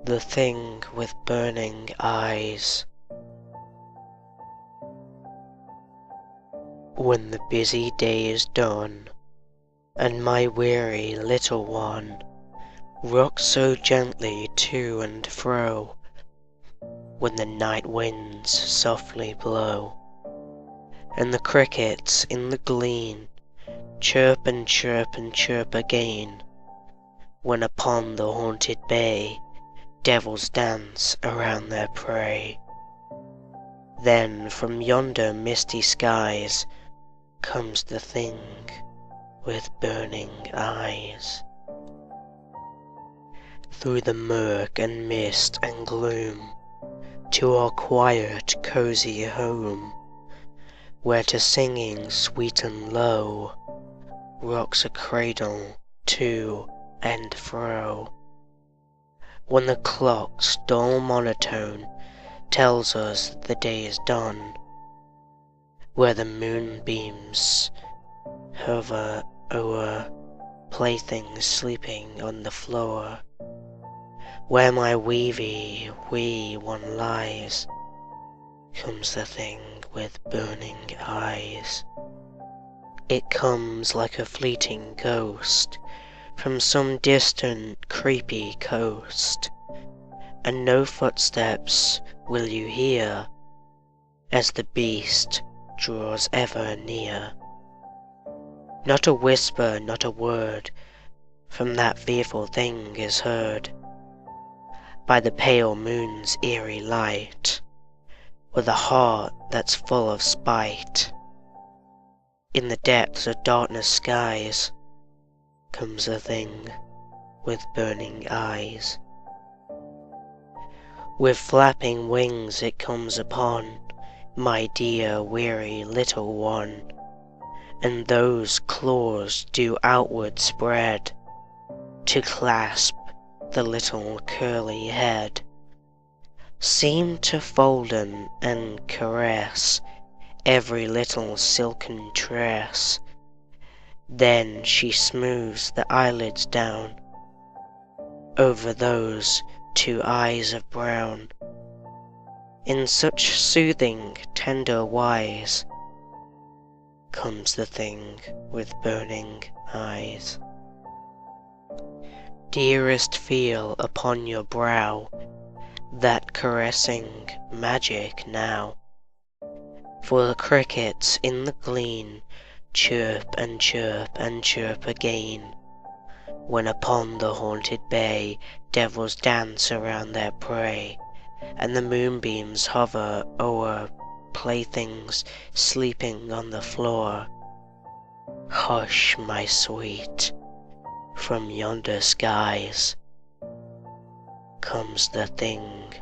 The thing with burning eyes. When the busy day is done, and my weary little one rocks so gently to and fro, when the night winds softly blow, and the crickets in the glen chirp and chirp and chirp again, when upon the haunted bay devils dance around their prey, then from yonder misty skies comes the thing with burning eyes. Through the murk and mist and gloom, to our quiet cozy home, where to singing sweet and low rocks a cradle to and fro, when the clock's dull monotone tells us the day is done, where the moonbeams hover o'er playthings sleeping on the floor, where my wee one lies, comes the thing with burning eyes. It comes like a fleeting ghost from some distant creepy coast, and no footsteps will you hear as the beast draws ever near. Not a whisper, not a word from that fearful thing is heard by the pale moon's eerie light, with a heart that's full of spite. In the depths of darkness skies comes a thing with burning eyes. With flapping wings it comes upon my dear weary little one, and those claws do outward spread to clasp the little curly head, seem to folden and caress every little silken tress. Then she smooths the eyelids down over those two eyes of brown, in such soothing tender wise comes the thing with burning eyes. Dearest, feel upon your brow that caressing magic now, for the crickets in the glen chirp and chirp and chirp again, when upon the haunted bay devils dance around their prey, and the moonbeams hover o'er playthings sleeping on the floor. Hush, my sweet, from yonder skies comes the thing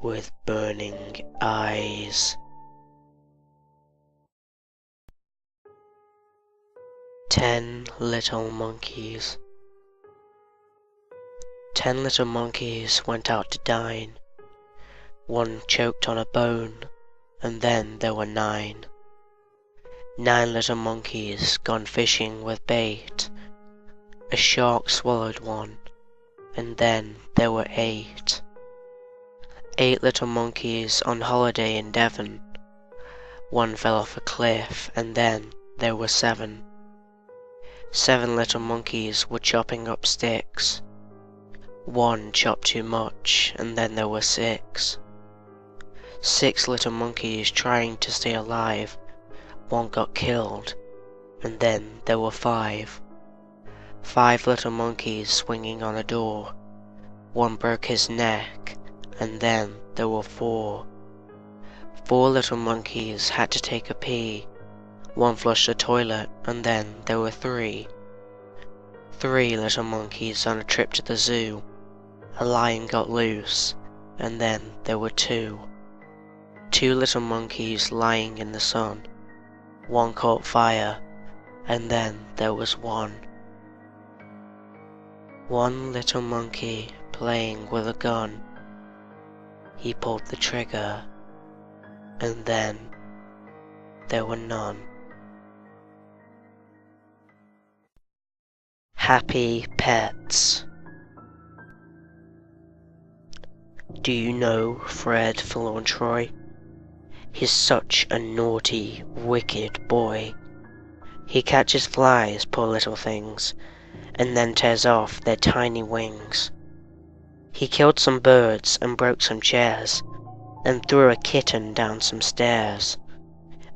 with burning eyes. 10 little monkeys. 10 little monkeys went out to dine. One choked on a bone, and then there were 9. 9 little monkeys gone fishing with bait. A shark swallowed one, and then there were 8. 8 little monkeys on holiday in Devon. One fell off a cliff, and then there were 7. 7 little monkeys were chopping up sticks. One chopped too much, and then there were 6. 6 little monkeys trying to stay alive. One got killed, and then there were 5. 5 little monkeys swinging on a door. One broke his neck, and then there were 4. 4 little monkeys had to take a pee. One flushed the toilet, and then there were 3. 3 little monkeys on a trip to the zoo. A lion got loose, and then there were 2. 2 little monkeys lying in the sun. One caught fire, and then there was 1. 1 little monkey playing with a gun. He pulled the trigger, and then there were none. Happy pets. Do you know Fred Fauntleroy? He's such a naughty, wicked boy. He catches flies, poor little things, and then tears off their tiny wings. He killed some birds and broke some chairs, and threw a kitten down some stairs.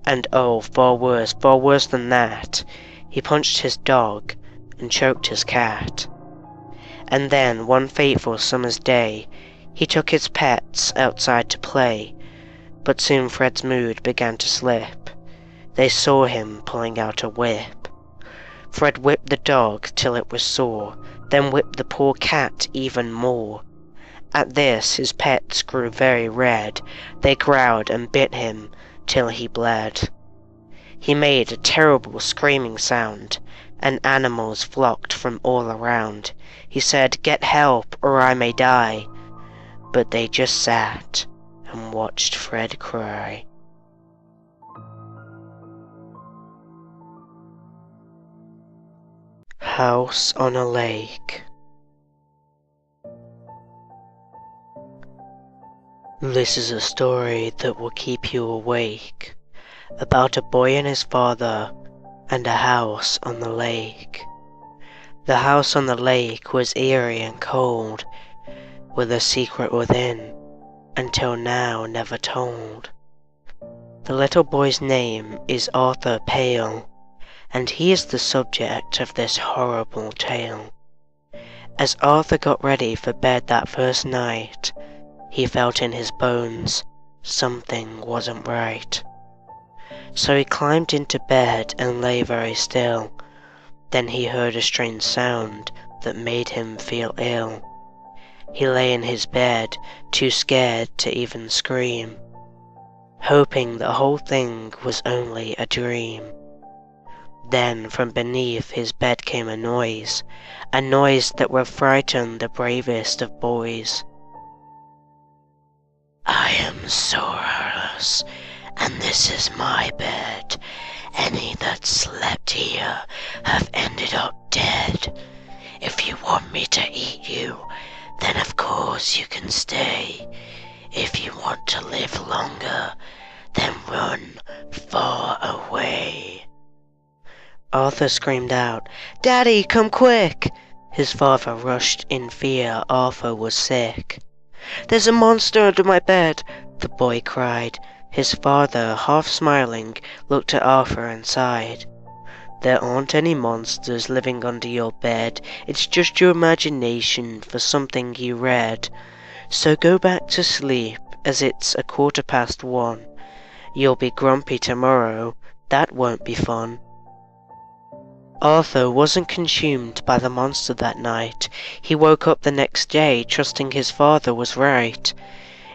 And oh, far worse than that, he punched his dog and choked his cat. And then, one fateful summer's day, he took his pets outside to play, but soon Fred's mood began to slip. They saw him pulling out a whip. Fred whipped the dog till it was sore, then whipped the poor cat even more. At this his pets grew very red. They growled and bit him till he bled. He made a terrible screaming sound, and animals flocked from all around. He said, "Get help, or I may die." But they just sat and watched Fred cry. House on a Lake. This is a story that will keep you awake, about a boy and his father, and a house on the lake. The house on the lake was eerie and cold, with a secret within, until now never told. The little boy's name is Arthur Pale, and he is the subject of this horrible tale. As Arthur got ready for bed that first night, he felt in his bones something wasn't right. So he climbed into bed and lay very still. Then he heard a strange sound that made him feel ill. He lay in his bed, too scared to even scream, hoping the whole thing was only a dream. Then from beneath his bed came a noise that would frighten the bravest of boys. "I am Sorceress, and this is my bed. Any that slept here have ended up dead. If you want me to eat you, then of course you can stay. If you want to live longer, then run far away." Arthur screamed out, "Daddy, come quick!" His father rushed in fear. Arthur was sick. "There's a monster under my bed," the boy cried. His father, half smiling, looked at Arthur and sighed. "There aren't any monsters living under your bed. It's just your imagination for something you read. So go back to sleep, as it's 1:15. You'll be grumpy tomorrow. That won't be fun." Arthur wasn't consumed by the monster that night. He woke up the next day trusting his father was right.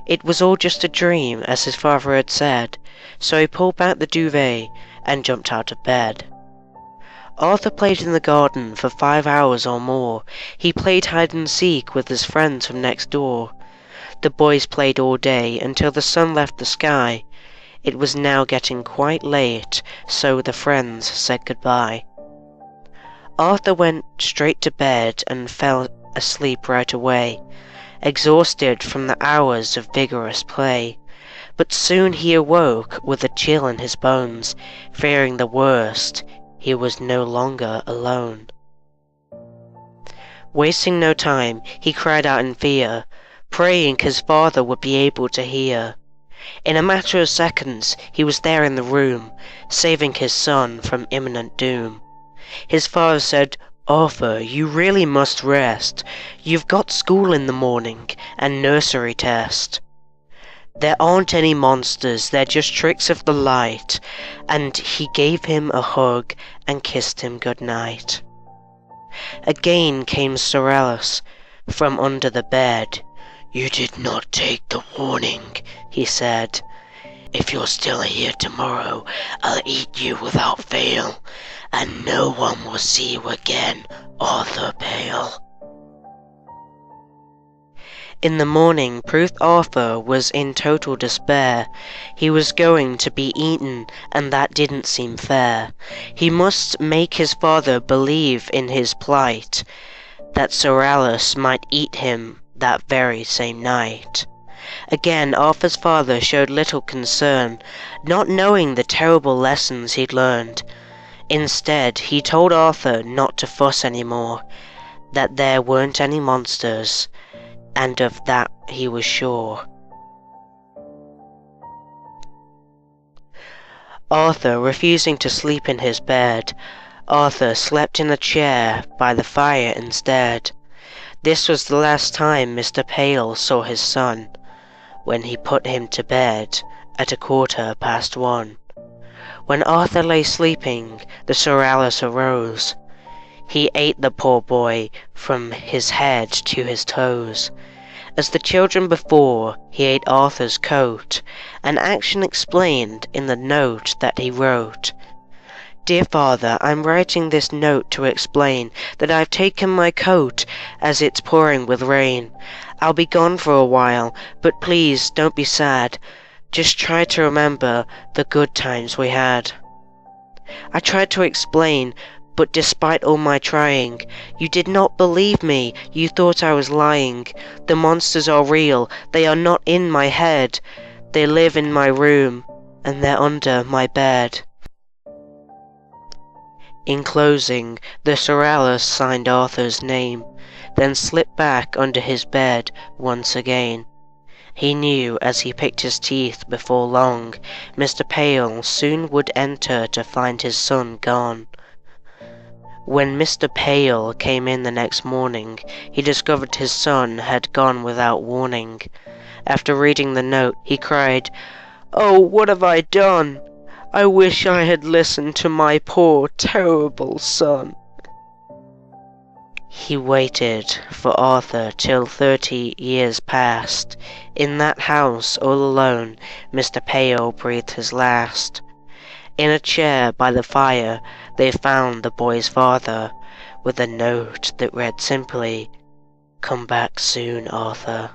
It was all just a dream, as his father had said, so he pulled back the duvet and jumped out of bed. Arthur played in the garden for 5 hours or more. He played hide and seek with his friends from next door. The boys played all day until the sun left the sky. It was now getting quite late, so the friends said goodbye. Arthur went straight to bed and fell asleep right away, exhausted from the hours of vigorous play. But soon he awoke with a chill in his bones, fearing the worst. He was no longer alone. Wasting no time, he cried out in fear, praying his father would be able to hear. In a matter of seconds, he was there in the room, saving his son from imminent doom. His father said, "Arthur, you really must rest. You've got school in the morning and nursery test." "There aren't any monsters, they're just tricks of the light." And he gave him a hug and kissed him good night. Again came Sorceress from under the bed. "You did not take the warning," he said. "If you're still here tomorrow, I'll eat you without fail, and no one will see you again, Arthur Pale." In the morning, Prince Arthur was in total despair. He was going to be eaten, and that didn't seem fair. He must make his father believe in his plight, that Sorceress might eat him that very same night. Again, Arthur's father showed little concern, not knowing the terrible lessons he'd learned. Instead, he told Arthur not to fuss anymore, that there weren't any monsters, and of that he was sure. Arthur refusing to sleep in his bed, Arthur slept in a chair by the fire instead. This was the last time Mr. Pale saw his son, when he put him to bed at 1:15. When Arthur lay sleeping, the Sorrellis arose. He ate the poor boy from his head to his toes. As the children before, he ate Arthur's coat, an action explained in the note that he wrote. Dear Father, I'm writing this note to explain that I've taken my coat as it's pouring with rain. I'll be gone for a while, but please don't be sad. Just try to remember the good times we had. I tried to explain, but despite all my trying, you did not believe me, you thought I was lying. The monsters are real, they are not in my head. They live in my room, and they're under my bed. In closing, the Sorrellis signed Arthur's name, then slipped back under his bed once again. He knew as he picked his teeth before long, Mr. Pale soon would enter to find his son gone. When Mr. Pale came in the next morning, he discovered his son had gone without warning. After reading the note, he cried, "Oh, what have I done? I wish I had listened to my poor, terrible son." He waited for Arthur till 30 years passed. In that house, all alone, Mr. Pale breathed his last. In a chair by the fire, they found the boy's father, with a note that read simply, "Come back soon, Arthur."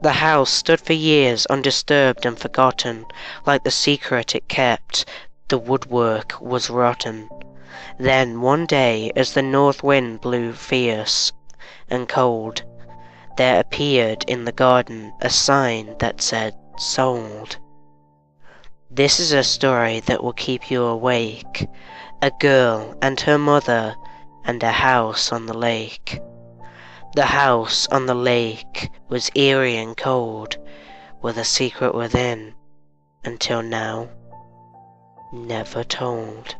The house stood for years undisturbed and forgotten, like the secret it kept. The woodwork was rotten. Then one day, as the north wind blew fierce and cold, there appeared in the garden a sign that said, "Sold." This is a story that will keep you awake. A girl and her mother and a house on the lake. The house on the lake was eerie and cold, with a secret within, until now, never told.